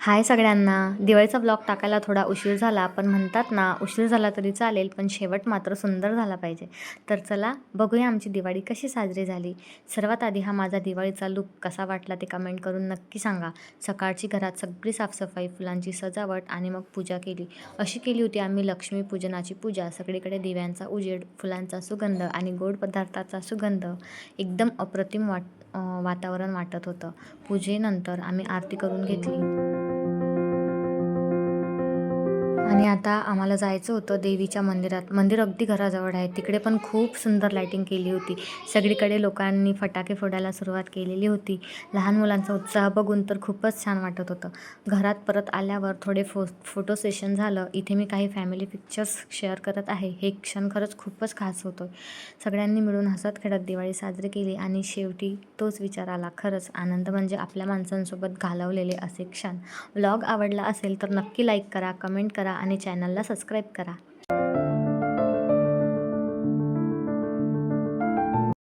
हाय सगळ्यांना. दिवाळीचा ब्लॉग टाकायला थोडा उशीर झाला, पण म्हणतात ना, उशीर झाला तरी चालेल, पण शेवट मात्र सुंदर झाला पाहिजे. तर चला बघूया आमची दिवाळी कशी साजरी झाली. सर्वात आधी हा माझा दिवाळीचा लूक कसा वाटला ते कमेंट करून नक्की सांगा. सकाळची घरात सगळी साफसफाई, फुलांची सजावट आणि मग पूजा केली. अशी केली होती आम्ही लक्ष्मीपूजनाची पूजा. सगळीकडे दिव्यांचा उजेड, फुलांचा सुगंध आणि गोड पदार्थाचा सुगंध एकदम अप्रतिम वातावरण वाटत होतं. पूजेनंतर आम्ही आरती करून घेतली. आणि आता आम्हाला जायचं होतं देवीच्या मंदिरात. मंदिर अगदी घराजवळ आहे. तिकडे पण खूप सुंदर लाईटिंग केली होती. सगळीकडे लोकांनी फटाके फोडायला सुरुवात केलेली होती. लहान मुलांचा उत्साह बघून तर खूपच छान वाटत होतं. घरात परत आल्यावर थोडे फोटो सेशन झालं. इथे मी काही फॅमिली पिक्चर्स शेअर करत आहे. हे क्षण खरंच खूपच खास होतं. सगळ्यांनी मिळून हसत खेळत दिवाळी साजरी केली आणि शेवटी तोच विचार आला, खरंच आनंद म्हणजे आपल्या माणसांसोबत घालवलेले असे क्षण. व्लॉग आवडला असेल तर नक्की लाईक करा, कमेंट करा आणि चॅनलला सबस्क्राईब करा.